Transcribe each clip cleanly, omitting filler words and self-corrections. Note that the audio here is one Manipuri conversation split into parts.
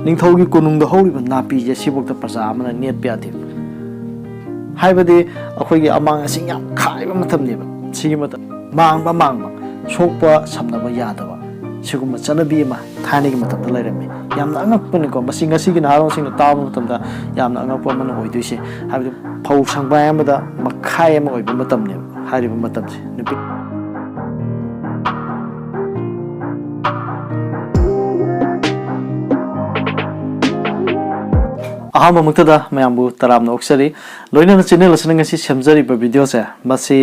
निंथौगी कोनुंग हौरिबा नापी जे सिबोक्ता प्रजा अमना नेट प्यादे हाइबदे अखोइगी अमांग असिंग याम खाइबा मतमनेबा सिगी मतम मांगबा सोकपा समनबा यादबा सिगुम चनबी अमा थानेगी मतमदा लैरमे यामना अंगकपनिको मसिंग असिगी नारोंसिंग ताबा मतमदा यामना अंगकप अमना ओइदुइसे हाइबदे फौ संगबाय अमदा मखाय अमा ओइबा मतमनेबा हारिबा मतमसे नुपी अहम मुक्तदा मयामबु तरामना ओक्सरी लोइना चैनल असना ngasi semjariba video se masi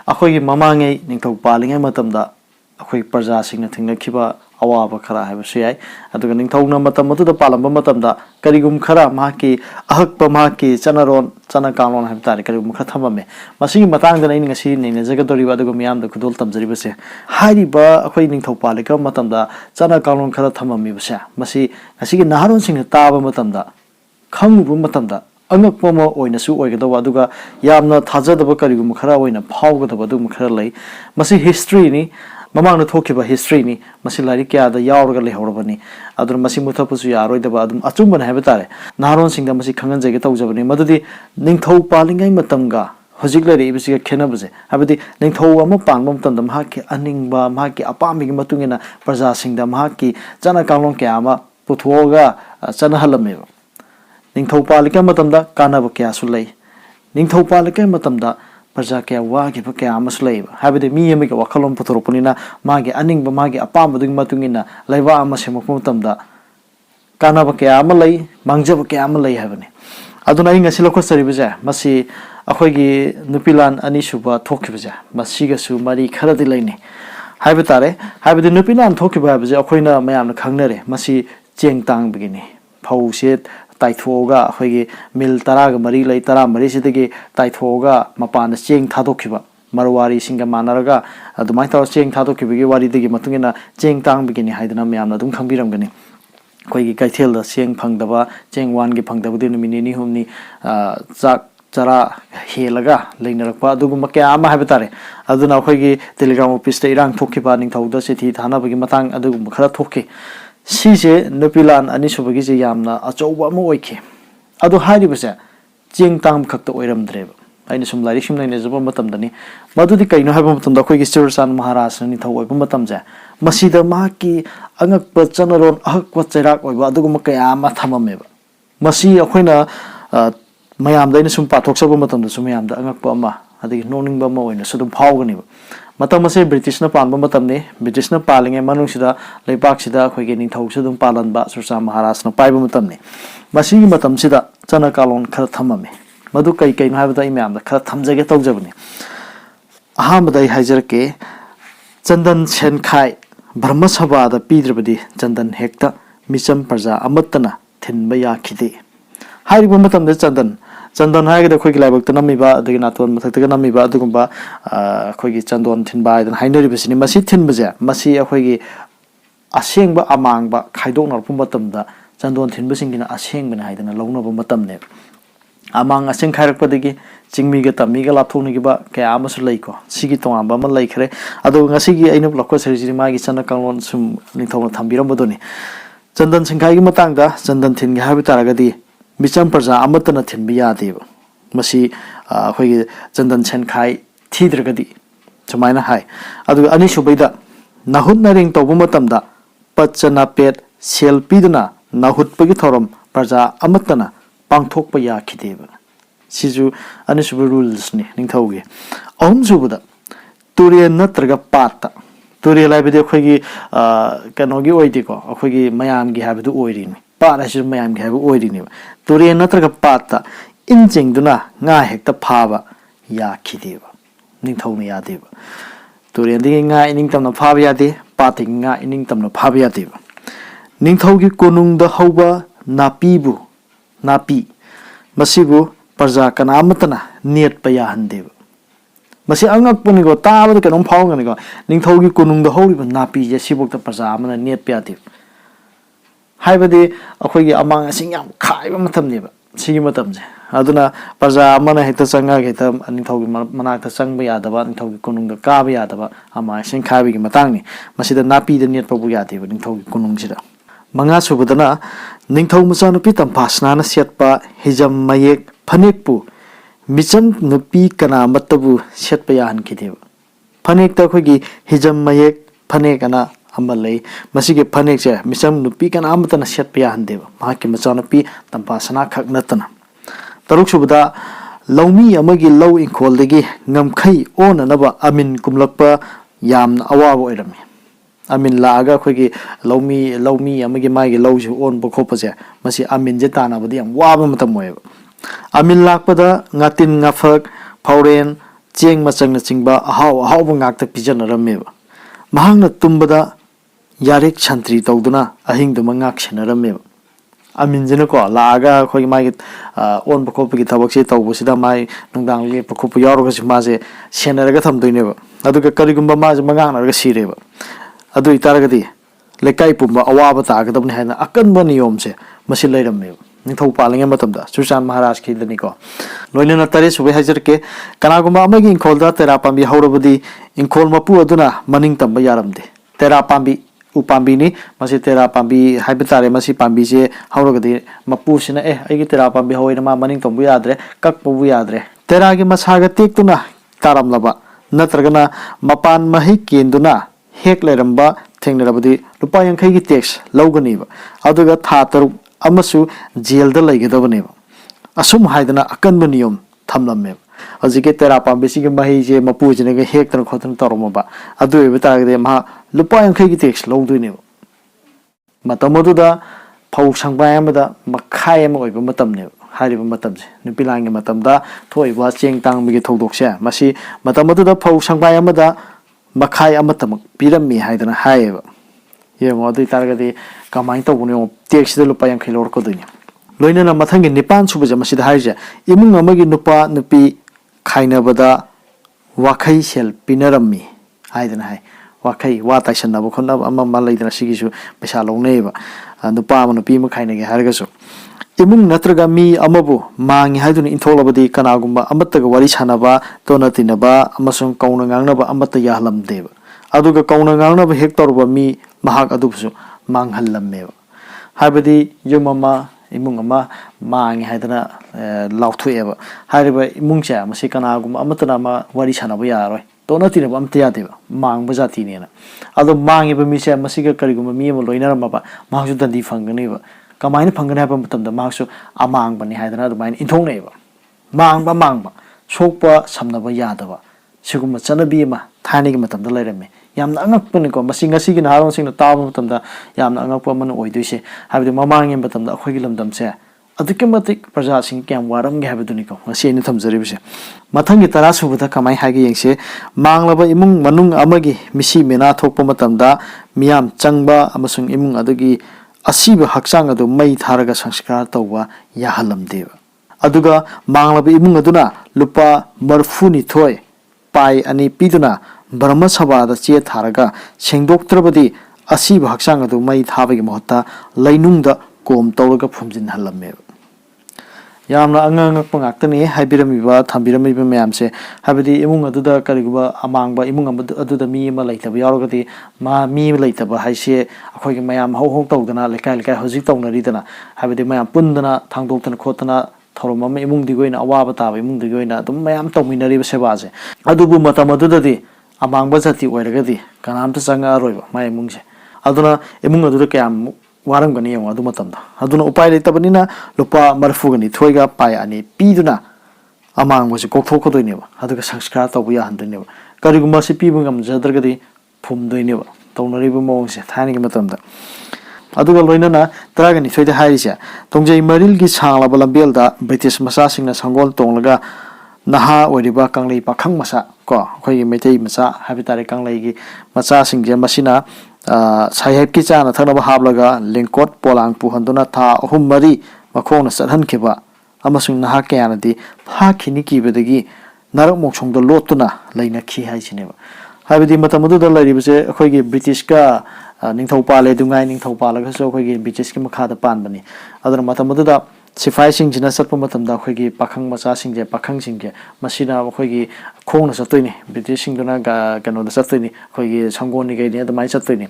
akhoi mamangai ningthau palingai matamda akhoi praja singna thingnakiba awaba khara haiba siyai aduga ningthauna matam atu da palamba matamda karigum khara mahaki ahakpa mahaki chanaron chana kanlon haib tare karigum khara thamame masi matang da nai ngasi neina jaga doriba aduga miyam da khudol tamjariba se hairiba akhoi ningthau palika matamda chana kanlon khara thamami basa masi ngasi gi naharon singna taba matamda खंगुब मतमदा अंगकपमा ओइनसु ओइगदवा अदुगा यामना थाजदबा करिगुम खरा ओइना फावगदबा दुम खरा लै मसी हिस्ट्री नि ममांगना थोखिबा हिस्ट्री नि मसी लारि क्यादा यावरगा लेहौरबनी अदुर मसी मुथपसु यारोइदबा अदुम अचुंबन हाइबा तारे नारोन सिंगदा मसी खंगन जगे तौजबनी मदुदि निंथौ पालिंगाई मतमगा हजिक लरि इबसिगा खेनबजे हाबदि निंथौ अमा पांगबा मतमदा महाकि अनिंगबा महाकि अपामिगि मतुंगिना प्रजा सिंगदा महाकि जना कांगलों क्यामा पुथोगा चना हलमेबा निंथौ पालिका मतमदा कानब क्या सुलै निंथौ पालिका मतमदा प्रजा क्या वागिबा क्या अमसु लैबा हाबदे मी अमिगा वखलोम पुथोरपनिना मागे अनिंगबा मागे अपामबदुग मतुंगिना लैबा अमा सेमक मतमदा कानब क्या अमा लै मांगजब क्या अमा लै हाबने अदुना इ ngasi लखसरिबजा मसी अखोइगी नुपिलान अनिसुबा थोखिबजा मसीगसु मरी खरदि लैने हाइबा तारे हाबदे नुपिलान थोखिबा हाबजे अखोइना मयामना खंगनरे मसी चेंग तांग बिगिने फौसे ताइथोगा अखोइगी मिल तराग मरी लै तरा मरी सिदगी ताइथोगा मपान चेंग थादोखिबा मरवारी सिंगा मानरगा अदुमाय तौ चेंग थादोखिबगी वारीदगी मतुंगिना चेंग तांग बिगिने हाइदना मयामना दुम खंबिरमगनी अखोइगी कैथेल द चेंग फंगदबा चेंग वान गी फंगदबदि नुमिनि हुमनी चाक चरा हेलगा लेनरकपा अदुगुम क्या अमा हाइबा तारे अदुना अखोइगी टेलीग्राम ऑफिस द इरांग थोखिबा निंथौदा सिथि थानाबगी मतंग अदुगुम खरा थोखि सीजे नुपिलान अनिसुबगी जे यामना अचौबा अमा ओइखे अदु हारिबसे चेंग तांग खक्ता ओइरमद्रेबा आइना सुम लाइरिक सुम नाइने जबा मतमदनी मदुदि कैनो हाइबा मतमदा अखोइगी चिरसान महाराज निंथौ ओइबा मतमजे मसीदा माकी अंगकप चनरोन अहकप चैराक ओइबा अदुगुम क्या अमा थममेबा मसी अखोइना मयामदा आइना सुम पाथोक्सबा मतमदा सुम मयामदा अंगकप अमा अदगी नोनिंगबा अमा ओइना सुदुम फावगनिबा मतम से ब्रिटिशना पानबा मतमने ब्रिटिशना पालिंगे मनुंगसिदा लेपाकसिदा अखोइगे निंथौसु दुम पालनबा सुरसा महाराजना पाइबा मतमने मसीगी मतमसिदा चना कालोन खरा थममे मदु कई कई हाइबदा इम्यामदा खरा थमजगे तौजबने अहामदा हाइजरके चंदन सेनखाय ब्रह्मसभादा पीद्रबदि चंदन हेक्ता मिचम प्रजा अमत्तना थिनबा याखिदे हाइरिबा मतमदा चंदन हाइगदा अखोइगी लाइबक्ता नमिबा अदगी नातोन मथक्तगा नमिबा अदुगुम्बा अखोइगी चंदन थिनबा हाइदन हाइनरिबसिनि मसी थिनबजे मसी अखोइगी असेंगबा अमांगबा खाइदोकनरपु मतमदा चंदन थिनबसिंगिना असेंगबने हाइदना लौनबा मतमने अमांग असेंग खाइरकपदगी चिंगमीगा तमीगा लाथोकनिगिबा क्या अमसु लैको सिगी तोंगांबा अमा लैखरे अदु ngasiगी अइना ब्लॉक सरिजि मागी चना कांगलोन सुम निंथौना थंबिरमबदोनि चंदन सिंखाइगी मतंगदा चंदन थिनगे हाइबा तारगदी मिचम प्रजा अमतना थिनबि यादेबा मसी अखोइगी चंदन सेनखाय थीद्रगदी सुमाइना हाय अदु अनिसुबैदा नाहुत नरिंग तौबा मतमदा पचना पेट सेल पीदना नाहुतपगी थौरम प्रजा अमतना पांगथोकपा याखिदेबा सिजु अनिसुब रूल्स नि निंथौगे अहम सुबदा तुरेन नत्रगा पाता तुरे लाइबदि अखोइगी कनोगी ओइदिको अखोइगी मयामगी हाबदु ओइरिनि पार हाइसु मयामगी हाबु ओइरिनिबा तुरेन नत्रगा पाता इनचिंगदुना nga hekta phaba yakhideba ningthौना यादेबा तुरेनदि nga इनिंगतमना फाबा यादे पाति nga इनिंगतमना फाबा यादेबा निंथौगी कोनुंगदा हौबा नापीबु नापी मसिबु प्रजा कनामतना नेटपा याहंदेबा मसी अंगकपनिगो ताबदा कनोम फावगनिगो निंथौगी कोनुंगदा हौरिबा नापी जे सिबोक्ता प्रजा अमना नेटपा यादेबा हाइबदि अखोइगी अमांग असिंग याम खाइबा मतमनेबा सिगी मतमजे अदुना प्रजा अमना हेक्ता चंगा हेक्ता निंथौगी मनाक्ता चंगबा यादबा निंथौगी कोनुंगदा काबा यादबा अमा असिंग खाइबगी मतांगनि मसिदा नापीदा नेटपा बु यादेबा निंथौगी कोनुंगसिदा मंगा सुबदना Ningthau machanupi tampasnana setpa hijam mayek phanekpu micham nupi kana matabu setpa yahan kideba phanek ta khogi hijam mayek phanek ana amalai masige phanek je micham nupi kana amatana setpa yahan deba mahaki machanupi tampasna khak natana taruk subada laumi amagi law inkol degi ngamkhai onanaba amin kumlakpa yamna awabo irami amin laaga khogi laumi amagi magi lawju on bokhopaje masi amin je tanabadi am waba matam moy amin lakpada ngatin ngafak phauren cheng machang na chingba ahaw ngakta pijana rameba mahangna tumbada yarek chantri tawduna ahing duma ngak senarame amin jena ko laaga khogi magi on bokhopi thabak se tawbusida mai nungdang le bokhopu yaroga maje senaraga thamdoineba aduga karigumba maje mangang narga sireba adu itaragadi lekai pumba awaba tagadabni haina akanba niyom se masi leiramme ningthau palinge matamda Suchan Maharaj ki dani ko loinena tare sube hajar ke kanagumba amagi inkolda tera pambi haurabadi inkol mapu aduna maning tamba yaramde tera pambi upambi ni masi tera pambi haibitare masi pambi je hauragadi mapu sina aigi tera pambi hoina ma maning tombu yadre kakpu yadre tera gi masaga tektuna taramlaba natragana mapan mahi kenduna hek leramba thengnerabadi lupa yankhai gi tax lawganiba aduga tha taruk amasu jail da laigadabane asum haidana akanba niyom thamlamme ajike tera pambesi gi mahi je mapu jene ge hek tan khotan taromaba adu ebe tagde ma lupa yankhai gi tax lawduine matamodu da phau sangba amada makhai am oiba matamne hariba matamse nupilangi matamda thoiba cheng tangbi gi thodokse masi matamodu da phau sangba amada makhai amatamak pirammi haidana haeba yengo adu targadi kamain tawbuni tax de lupa yankhai lor ko duni loinana mathangi nipan subaja masida haija imung amagi nupa nupi khainabada wakhai sel pinarammi haidana hai wakhai wa taisanaba khonaba amma malaidana sigisu pesa longneba nupa ama nupi ma khainage hargasu imung natraga mi amabu mangi haiduni intholabadi kanagumba amattaga wari sanaba tonatinaba amasung kauna ngangnaba amatta yahlamdeba aduga kauna ngangnaba hektorba mi mahak adubusu manghallammeba habadi yumama imung ama mangi haidana lauthueba hariba imungcha masi kanagumba amatana ma wari sanaba yaroi tonatinaba amta yadeba mangba jati nena adu mangiba mi se masiga karigumba mi ama loinaramaba mahju dandi fanganiba kamaina phangana ba matamda mahsu amang bani haidana dumain inthongneba mangba sokpa samnaba yadaba siguma chanabi ma thani gi matamda lairame yamna angakpani ko masi ngasi gi naharong singna taaba matamda yamna angakpa man oidoise habidi mamangi matamda akhoi gi lamdam se adukematik praja sing kyam waram ge habiduni ko ngasi ni thamjaribse mathangi tarasu bada kamai hagi yengse manglaba imung manung amagi misi mena thokpa matamda miyam changba amasung imung adugi asiba hakchang adu mai tharaga sanskar tawwa yahalamdeba aduga manglaba imung aduna lupa marfuni thoi pai ani piduna brahma sabha da che tharaga sengdoktrabadi asiba hakchang adu mai thabagi mohta lainungda kom tawraga phumjin halamme yamna angangak pangaktani haibiramiba thambiramiba mayamse habidi imung aduda kariguba amangba imung aduda mi ma laitaba yarogati ma mi laitaba haise akhogi mayam hau tawdana lekai hojik tawnaridana habidi mayam pundana thangdoktana khotana thoromama imung digoina awaba taba imung digoina dum mayam tawminariba sebaje adubu matamadudadi amangba jati oiragadi kanamta changa aroiba mai imungse aduna imung aduda kayam waram gani yang adu matamda aduna upai leitabani lupa marfu gani thoiga pai ani piduna amang wasi kokthok khodoineba aduga sanskar tawbuya handineba kariguma si pibungam jadragadi phumdoineba tawnariba mawngse thani gi matamda aduga loinana tragani thoida hairisa tongjai maril gi sanglaba lambelda british masa singna sangol tonglaga naha oiriba kanglei pakhang masa ko khoi meitei masa habitare kanglei gi masa singje masina sahib ki chana thanaba hablaga lingkot polang puhanduna tha ahum mari makhona sarhan kheba amasung naha kyanadi phakini kibedagi narak moksongda lotuna leina khi haisineba habidi matamudu da laribase akhoigi british ka ningthopale dungai ningthopalaga so akhoigi british ki makhada panbani adana matamudu da sifai sing jina satpa matamda akhoigi pakhang macha singje pakhang singje masina akhoigi khongna satoini british singduna ga kano da satoini akhoigi sangoni gaini adamai satoini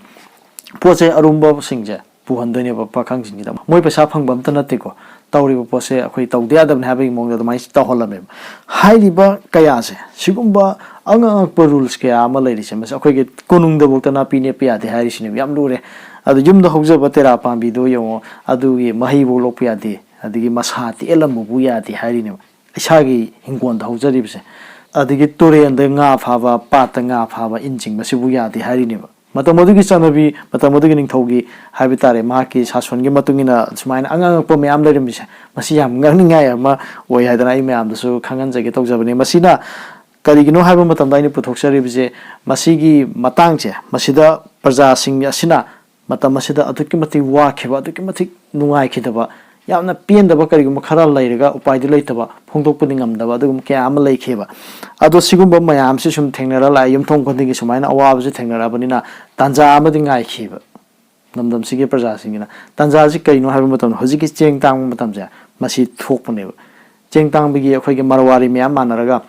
poche arumba singje puhandoineba pakhangsingi moi paisa phangbam ta nateko tawriba pose akhoi tawde adabne habi mongda damai tawholame hairiba kaya se sigumba anga rules kaya ama lairi se mas akhoi ge konungda bokta na pine pe ade hairi sine yam lure adu yumda hojaba tera pambi do yo adu ge mahi bo lok pe ade adigi masati elam bu ya de hairi ne isagi hingkon da hojari bse adigi tore ande nga phaba pat nga phaba injing masibu ya de hairi ne matamodu gi chanabi matamodu gi ningthogi habitare ma ki sason gi matungina sumaina angang po meam lerim bise masi yam ngangningai ama oi hadana ai meam dasu khangan jage tawjabani masina karigino haiba matam daini puthoksari bise masigi matang che masida praja sing asina matam masida aduki mati wa kheba aduki mati nungai khidaba yamna piendaba karigum khara lairaga upai di leitaba phongdokpuni ngamdaba adugum kya am leikheba ado sigumba mayam se sum thengnara la yum thong khondingi sumaina awab se thengnara banina tanja amadi ngai khiba namdam sige praja singina tanja ji kaino haiba matam hojiki cheng tang matam ja masi thokpune cheng tang bigi akhoi ge marwari myam manaraga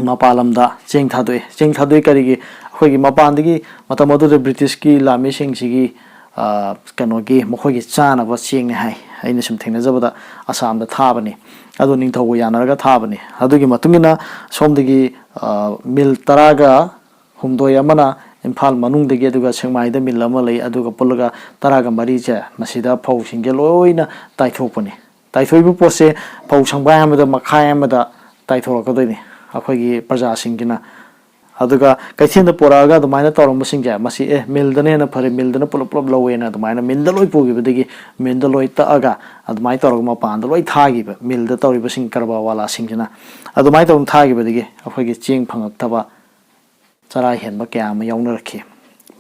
mapalamda cheng thadoi karigi akhoi ge mapandigi matam adu british ki lami sing sigi kanogi mokhogi chana ba cheng ne hai aina sum thengna jabada asam da thabani adu ning thogo yanaraga thabani adugi matungina somdagi mil taraga humdoi amana imphal manung degi aduga sengmai da mil ama lei aduga pulaga taraga mari che masida phau singge loina taithopani taithoibu pose phau sangbai amada makhai amada taithoraka doini akhoigi praja singina aduga kaithenda poraga dumaina tawrong singja masi mildane na phare mildana pulop pulop lowena dumaina mindaloi pogi bedegi mindaloi ta aga adumai tawrong ma pandaloi thagi be milda tawri basing karba wala singjana adumai tawm thagi bedegi akhoigi cheng phangak taba chara henba kya ma yauna rakhi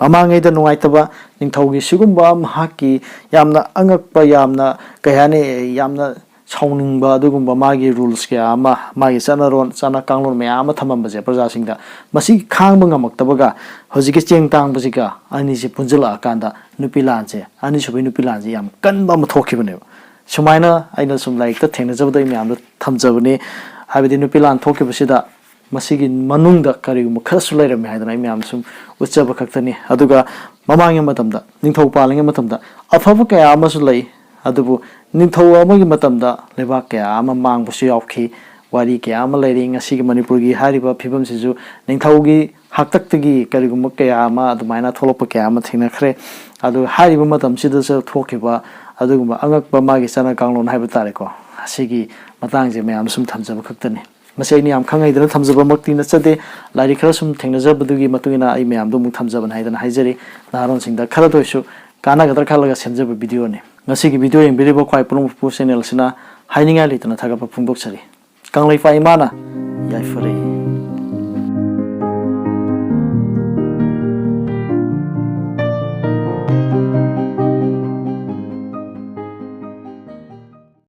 mamangai da nuai taba ningthogi sigumba mahaki yamna angakpa yamna kayane yamna chauningba adugumba magi rules kya ama magi chanaron chana kanglon me ama thamamba je praja singda masi khangba ngamaktabaga hojiki cheng tang bajika ani je punjala kanda nupilan je ani subai nupilan je yam kanba ma thokibane sumaina aina sum like ta thengna jabdai me am thamjabani habidi nupilan thokibasida masigi manungda karigum kharasu lairame haidana me am sum uchaba khaktani aduga mamangi matamda ningthau palinga matamda afaba kaya amasu lai adubu ningthau amagi matamda leba kaya ama mangbusu yaukhi wari kaya ama lairing asigi manipur gi hariba phibam sisu ningthaugi haktaktagi karigum kaya ama adumaina tholopa kaya ama thingna khre adu hariba matam sida se thokiba aduguma angakba magi chana kanglon haiba tare ko asigi matang je me am sum thamjaba khaktani masai ni am khangai dana thamjaba makti na chade lari khara sum thengna jabadugi matungina ai me am do mu thamjaba haidana haijari naron singda khara doisu kana gadar khalaga semjaba video ne ngasi gi video yengbereba khwai pulung pu channel sina haininga litana thaga pa phungdok chari kanglai fa imana yai fare